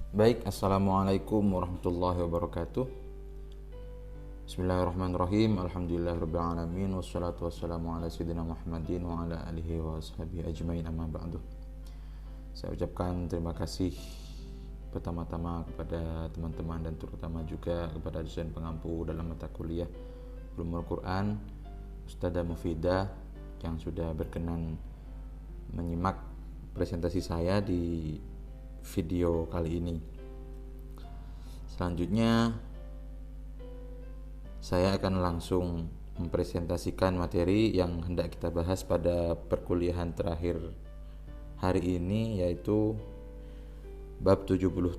Baik, Assalamualaikum warahmatullahi wabarakatuh. Bismillahirrahmanirrahim. Alhamdulillahirrabbilalamin. Wassalatu wassalamu ala sayyidina Muhammadin wa ala alihi wa ashabihi ajmain, amma ba'du. Saya ucapkan terima kasih pertama-tama kepada teman-teman dan terutama juga kepada dosen pengampu dalam mata kuliah Ulumul Quran, Ustadzah Mufidah, yang sudah berkenan menyimak presentasi saya di video kali ini. Selanjutnya saya akan langsung mempresentasikan materi yang hendak kita bahas pada perkuliahan terakhir hari ini, yaitu bab 77,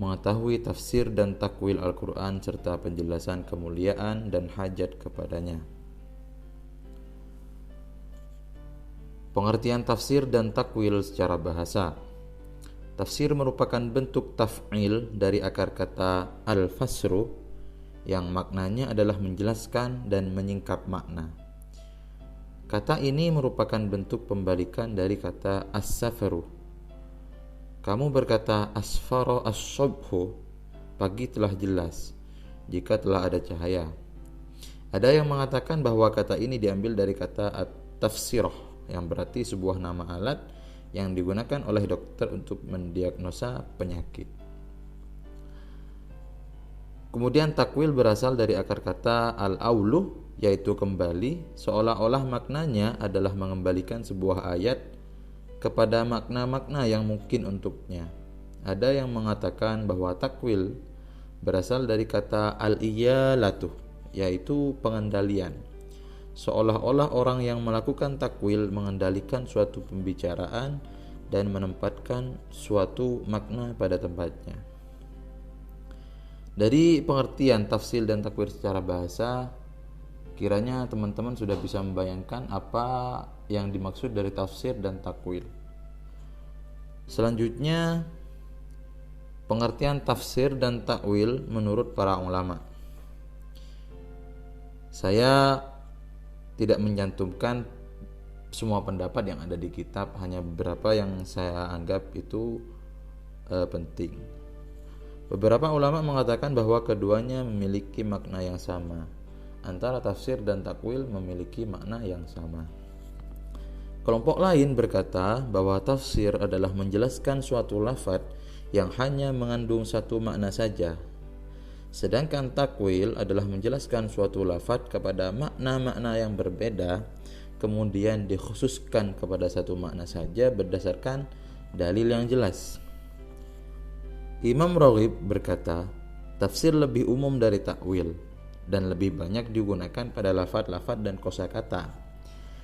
mengetahui tafsir dan takwil Al-Quran serta penjelasan kemuliaan dan hajat kepadanya. Pengertian tafsir dan takwil secara bahasa. Tafsir merupakan bentuk taf'il dari akar kata al-fasru yang maknanya adalah menjelaskan dan menyingkap makna. Kata ini merupakan bentuk pembalikan dari kata as-safaru. Kamu berkata asfara as-subhu, pagi telah jelas jika telah ada cahaya. Ada yang mengatakan bahwa kata ini diambil dari kata at-tafsirah, yang berarti sebuah nama alat yang digunakan oleh dokter untuk mendiagnosa penyakit. Kemudian takwil berasal dari akar kata al-aulu, yaitu kembali, seolah-olah maknanya adalah mengembalikan sebuah ayat kepada makna-makna yang mungkin untuknya. Ada yang mengatakan bahwa takwil berasal dari kata al-iyalatu, yaitu pengendalian. Seolah-olah orang yang melakukan takwil mengendalikan suatu pembicaraan dan menempatkan suatu makna pada tempatnya. Dari pengertian tafsir dan takwil secara bahasa, kiranya teman-teman sudah bisa membayangkan apa yang dimaksud dari tafsir dan takwil. Selanjutnya, pengertian tafsir dan takwil menurut para ulama. Saya tidak mencantumkan semua pendapat yang ada di kitab, hanya beberapa yang saya anggap itu penting. Beberapa ulama mengatakan bahwa keduanya memiliki makna yang sama. Antara tafsir dan takwil memiliki makna yang sama. Kelompok lain berkata bahwa tafsir adalah menjelaskan suatu lafaz yang hanya mengandung satu makna saja. Sedangkan takwil adalah menjelaskan suatu lafaz kepada makna-makna yang berbeda, kemudian dikhususkan kepada satu makna saja berdasarkan dalil yang jelas. Imam Raghib berkata, tafsir lebih umum dari takwil dan lebih banyak digunakan pada lafaz-lafaz dan kosakata.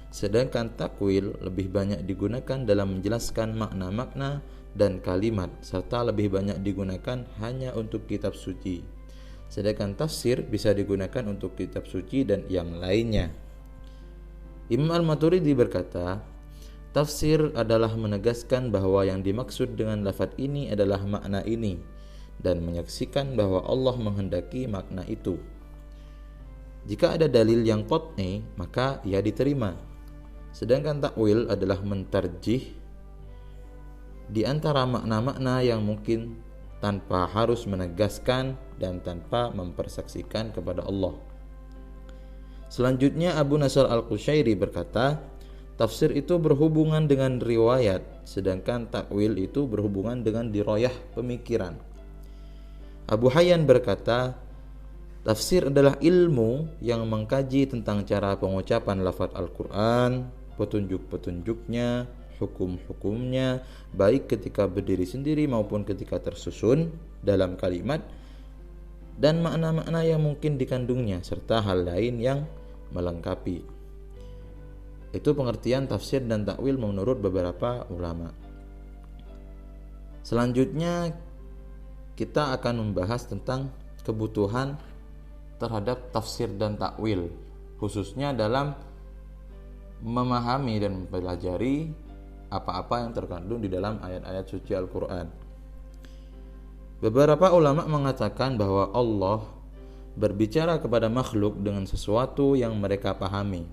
Sedangkan takwil lebih banyak digunakan dalam menjelaskan makna-makna dan kalimat, serta lebih banyak digunakan hanya untuk kitab suci. Sedangkan tafsir bisa digunakan untuk kitab suci dan yang lainnya. Imam Al-Maturidi berkata, tafsir adalah menegaskan bahwa yang dimaksud dengan lafaz ini adalah makna ini dan menyaksikan bahwa Allah menghendaki makna itu. Jika ada dalil yang qat'i, maka ia diterima. Sedangkan takwil adalah mentarjih di antara makna-makna yang mungkin tanpa harus menegaskan dan tanpa mempersaksikan kepada Allah. Selanjutnya Abu Nasr Al-Qushairi berkata, tafsir itu berhubungan dengan riwayat, sedangkan takwil itu berhubungan dengan dirayah pemikiran. Abu Hayyan berkata, tafsir adalah ilmu yang mengkaji tentang cara pengucapan lafaz Al-Quran, petunjuk-petunjuknya, hukum-hukumnya, baik ketika berdiri sendiri maupun ketika tersusun dalam kalimat, dan makna-makna yang mungkin dikandungnya, serta hal lain yang melengkapi. Itu pengertian tafsir dan takwil menurut beberapa ulama. Selanjutnya kita akan membahas tentang kebutuhan terhadap tafsir dan takwil, khususnya dalam memahami dan mempelajari apa-apa yang terkandung di dalam ayat-ayat suci Al-Quran. Beberapa ulama mengatakan bahwa Allah berbicara kepada makhluk dengan sesuatu yang mereka pahami.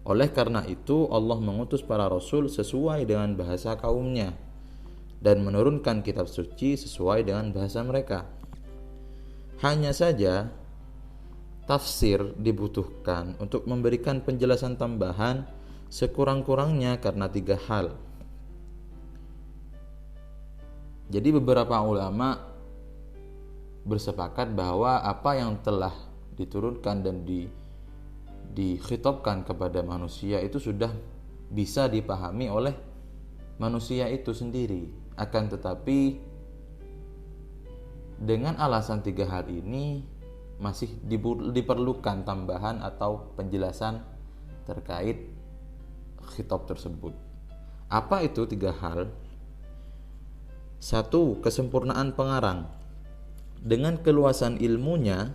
Oleh karena itu Allah mengutus para rasul sesuai dengan bahasa kaumnya. dan menurunkan kitab suci sesuai dengan bahasa mereka. Hanya saja tafsir dibutuhkan untuk memberikan penjelasan tambahan sekurang-kurangnya karena 3 hal. Jadi beberapa ulama bersepakat bahwa apa yang telah diturunkan dan dikhitabkan kepada manusia itu sudah bisa dipahami oleh manusia itu sendiri. Akan tetapi dengan alasan 3 hal ini masih diperlukan tambahan atau penjelasan terkait khitab tersebut. Apa itu 3 hal? 1. Kesempurnaan pengarang. Dengan keluasan ilmunya,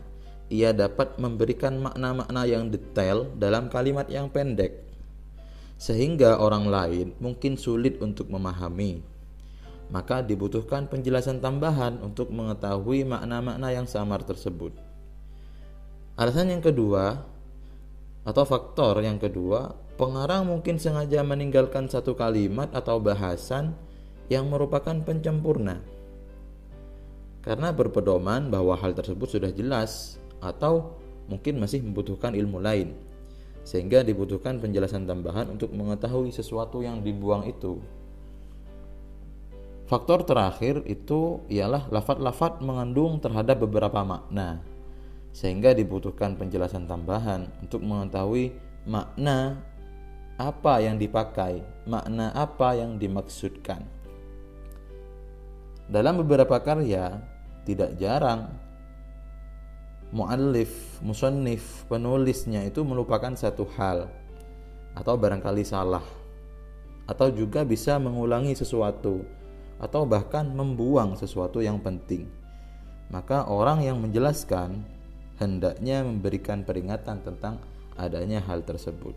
ia dapat memberikan makna-makna yang detail dalam kalimat yang pendek, sehingga orang lain mungkin sulit untuk memahami. Maka dibutuhkan penjelasan tambahan untuk mengetahui makna-makna yang samar tersebut. Alasan yang kedua, atau faktor yang kedua, pengarang mungkin sengaja meninggalkan satu kalimat atau bahasan yang merupakan pencempurna karena berpedoman bahwa hal tersebut sudah jelas atau mungkin masih membutuhkan ilmu lain, sehingga dibutuhkan penjelasan tambahan untuk mengetahui sesuatu yang dibuang itu. Faktor terakhir itu ialah lafaz-lafaz mengandung terhadap beberapa makna, sehingga dibutuhkan penjelasan tambahan untuk mengetahui makna apa yang dipakai, makna apa yang dimaksudkan. Dalam beberapa karya, tidak jarang muallif, musannif, penulisnya itu melupakan satu hal atau barangkali salah, atau juga bisa mengulangi sesuatu atau bahkan membuang sesuatu yang penting. Maka orang yang menjelaskan hendaknya memberikan peringatan tentang adanya hal tersebut.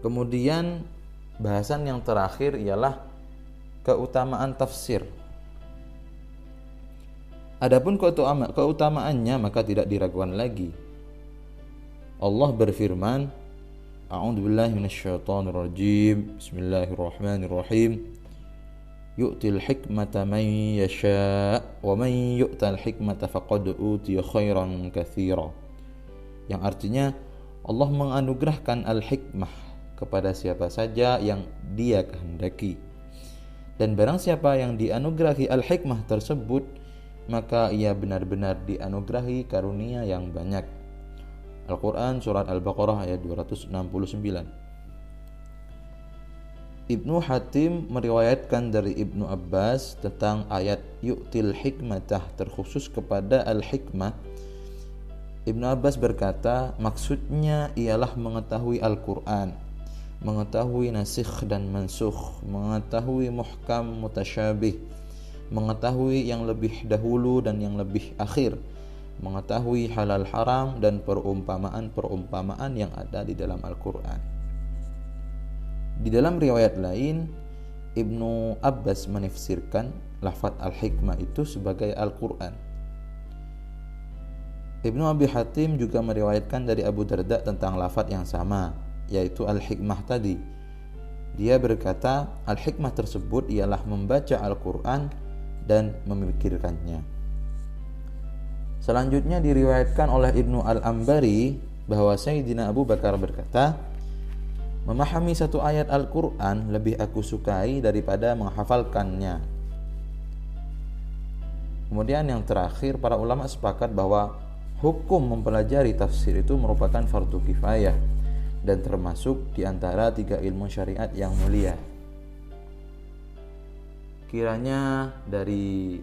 Kemudian bahasan yang terakhir ialah keutamaan tafsir. Adapun keutamaannya maka tidak diragukan lagi. Allah berfirman, A'udzubillahi minasyaitonirrajim. Bismillahirrahmanirrahim. Yu'til hikmata man yasha' wa man yu'tal hikmata faqad utiya khairan katsira. Yang artinya Allah menganugerahkan al-hikmah kepada siapa saja yang Dia kehendaki. Dan barang siapa yang dianugerahi al-hikmah tersebut, maka ia benar-benar dianugerahi karunia yang banyak. Al-Quran Surat Al-Baqarah ayat 269. Ibnu Hatim meriwayatkan dari Ibnu Abbas tentang ayat yu'til hikmatah terkhusus kepada al-hikmah. Ibnu Abbas berkata, maksudnya ialah mengetahui Al-Quran, mengetahui nasikh dan mansukh, mengetahui muhkam mutasyabih, mengetahui yang lebih dahulu dan yang lebih akhir, mengetahui halal haram dan perumpamaan-perumpamaan yang ada di dalam Al-Quran. Di dalam riwayat lain, Ibnu Abbas menafsirkan lafaz al-hikmah itu sebagai Al-Quran. Ibnu Abi Hatim juga meriwayatkan dari Abu Darda tentang lafaz yang sama, yaitu al-hikmah tadi. Dia berkata, al-hikmah tersebut ialah membaca Al-Quran dan memikirkannya. Selanjutnya diriwayatkan oleh Ibnu Al-Ambari bahwa Sayyidina Abu Bakar berkata, memahami satu ayat Al-Quran lebih aku sukai daripada menghafalkannya. Kemudian yang terakhir, para ulama sepakat bahwa hukum mempelajari tafsir itu merupakan fardu kifayah dan termasuk di antara 3 ilmu syariat yang mulia. Kiranya dari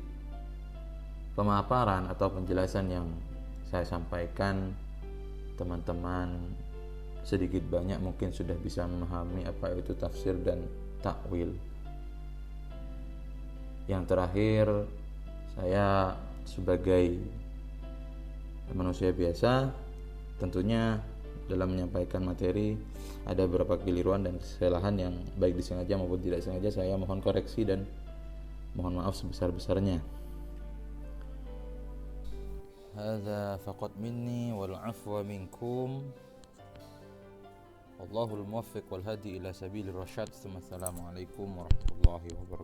pemaparan atau penjelasan yang saya sampaikan, teman-teman sedikit banyak mungkin sudah bisa memahami apa itu tafsir dan takwil. Yang terakhir, saya sebagai manusia biasa tentunya dalam menyampaikan materi ada beberapa keliruan dan kesalahan yang baik disengaja maupun tidak sengaja. Saya mohon koreksi dan mohon maaf sebesar-besarnya. Hadza faqat minni wal afwa minkum. Wallahul muwaffiq wal hadi ila sabilir rasyad. Assalamualaikum warahmatullahi wabarakatuh.